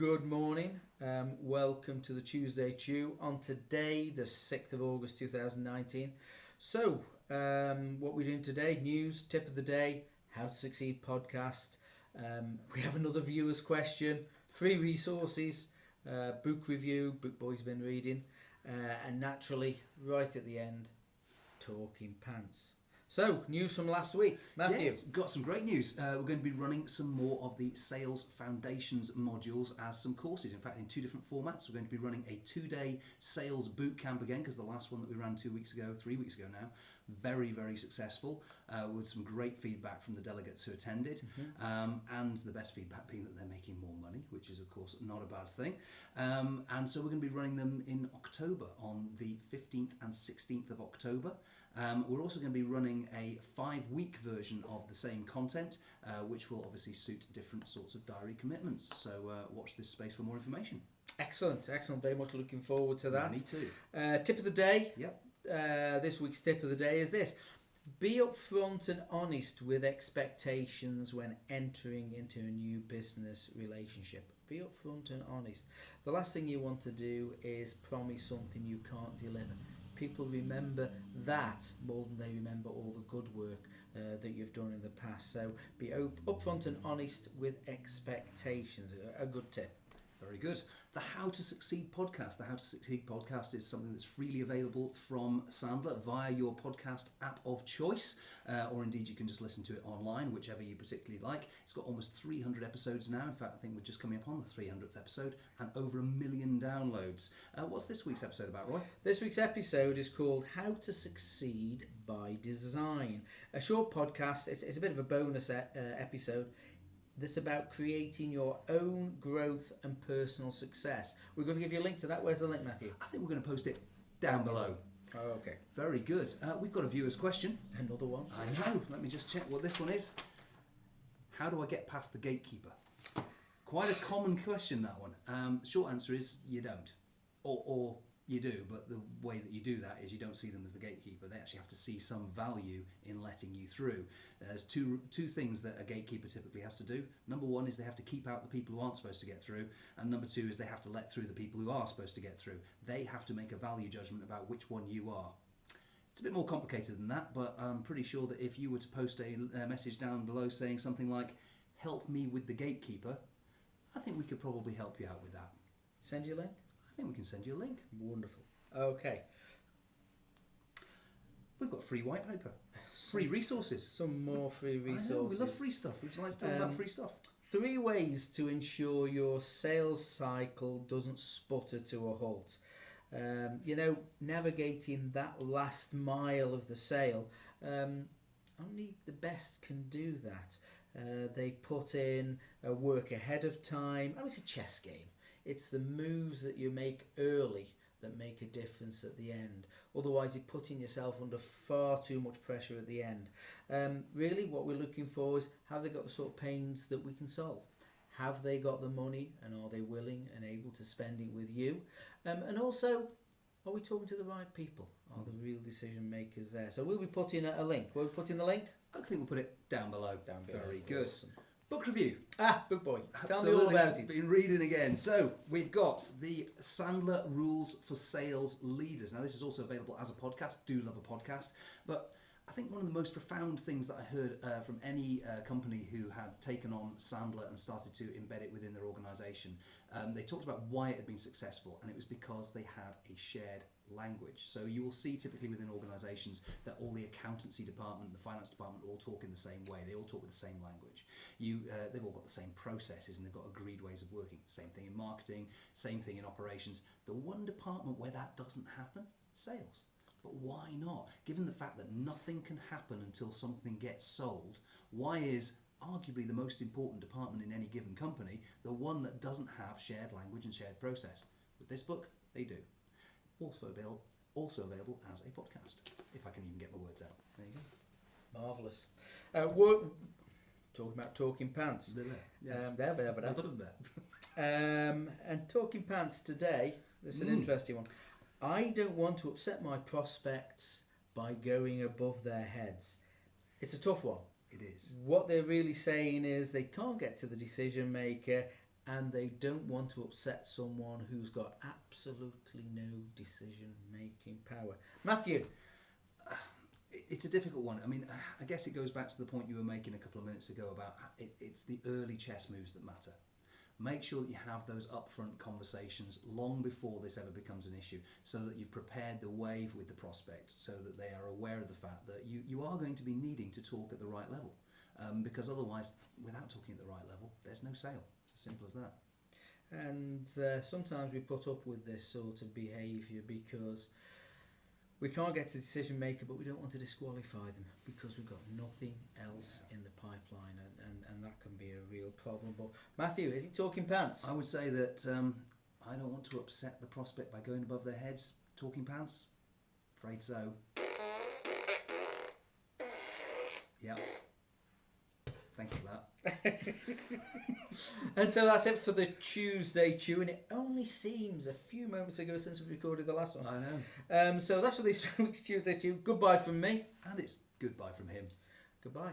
Good morning. Welcome to the Tuesday Chew on today, the 6th of August 2019. So, what we're doing today, news, tip of the day, how to succeed podcast. We have another viewer's question, free resources, book review, book boy's been reading, and naturally, right at the end, talking pants. So, news from last week. Matthew. Yes, got some great news. We're going to be running some more of the Sales Foundations modules as some courses. In fact, in two different formats. We're going to be running a 2-day sales boot camp again, because the last one that we ran 3 weeks ago now, very, very successful, with some great feedback from the delegates who attended. And the best feedback being that they're making more money, which is, of course, not a bad thing. And so we're going to be running them in October, on the 15th and 16th of October. We're also going to be running a 5-week version of the same content, which will obviously suit different sorts of diary commitments. So watch this space for more information. Excellent. Very much looking forward to that. Me too. Tip of the day. Yep. This week's tip of the day is this. Be upfront and honest with expectations when entering into a new business relationship. Be upfront and honest. The last thing you want to do is promise something you can't deliver. People remember that more than they remember all the good work that you've done in the past. So be upfront and honest with expectations. A good tip. Very good. The How to Succeed podcast. The How to Succeed podcast is something that's freely available from Sandler via your podcast app of choice, or indeed you can just listen to it online, whichever you particularly like. It's got almost 300 episodes now. In fact, I think we're just coming up on the 300th episode, and over 1 million downloads. What's this week's episode about, Roy? This week's episode is called How to Succeed by Design. A short podcast. It's a bit of a bonus episode. That's about creating your own growth and personal success. We're going to give you a link to that. Where's the link, Matthew? I think we're going to post it down below. Oh, okay. Very good. We've got a viewer's question. Another one. I know. Let me just check what this one is. How do I get past the gatekeeper? Quite a common question, that one. The short answer is you don't. Or you do, but the way that you do that is you don't see them as the gatekeeper. They actually have to see some value in letting you through. There's two things that a gatekeeper typically has to do. Number one is they have to keep out the people who aren't supposed to get through, and number two is they have to let through the people who are supposed to get through. They have to make a value judgment about which one you are. It's a bit more complicated than that, but I'm pretty sure that if you were to post a message down below saying something like, "Help me with the gatekeeper," I think we could probably help you out with that. Send you a link? I think we can send you a link. Wonderful. Okay. We've got free white paper, free resources. Some more free resources. I know, we love free stuff. Would you like to talk about free stuff? 3 ways to ensure your sales cycle doesn't sputter to a halt. Navigating that last mile of the sale, only the best can do that. They put in work ahead of time. It's a chess game. It's the moves that you make early that make a difference at the end. Otherwise, you're putting yourself under far too much pressure at the end. Really, what we're looking for is, have they got the sort of pains that we can solve? Have they got the money, and are they willing and able to spend it with you? And also, are we talking to the right people? Are the real decision makers there? So we'll be putting a link. Will we put in the link? I think we'll put it down below. Very good. Awesome. Book review. Book boy. Tell Absolutely. me all about it. Been reading again. So we've got the Sandler Rules for Sales Leaders. Now this is also available as a podcast. Do love a podcast. But I think one of the most profound things that I heard from any company who had taken on Sandler and started to embed it within their organisation, they talked about why it had been successful, and it was because they had a shared language. So you will see typically within organisations that all the accountancy department and the finance department all talk in the same way. They all talk with the same language. They've all got the same processes and they've got agreed ways of working. Same thing in marketing, same thing in operations. The one department where that doesn't happen, sales. But why not? Given the fact that nothing can happen until something gets sold, why is arguably the most important department in any given company the one that doesn't have shared language and shared process? With this book, they do. Also available as a podcast, if I can even get my words out. There you go. Marvellous. Talking about talking pants. Yes. And talking pants today, this is an interesting one. I don't want to upset my prospects by going above their heads. It's a tough one. It is. What they're really saying is they can't get to the decision maker and they don't want to upset someone who's got absolutely no decision-making power. Matthew? It's a difficult one. I mean, I guess it goes back to the point you were making a couple of minutes ago about it's the early chess moves that matter. Make sure that you have those upfront conversations long before this ever becomes an issue, so that you've prepared the way with the prospect, so that they are aware of the fact that you are going to be needing to talk at the right level. Because otherwise, without talking at the right level, there's no sale. It's as simple as that. And sometimes we put up with this sort of behaviour because we can't get to the decision maker, but we don't want to disqualify them because we've got nothing else in the pipeline, and that can be a real problem. But Matthew, is it talking pants? I would say that I don't want to upset the prospect by going above their heads. Talking pants? Afraid so. Yeah. Thank you for that. And so that's it for the Tuesday Chew, and it only seems a few moments ago since we recorded the last one. I know. So that's for this week's Tuesday Chew. Goodbye from me. And it's goodbye from him. Goodbye.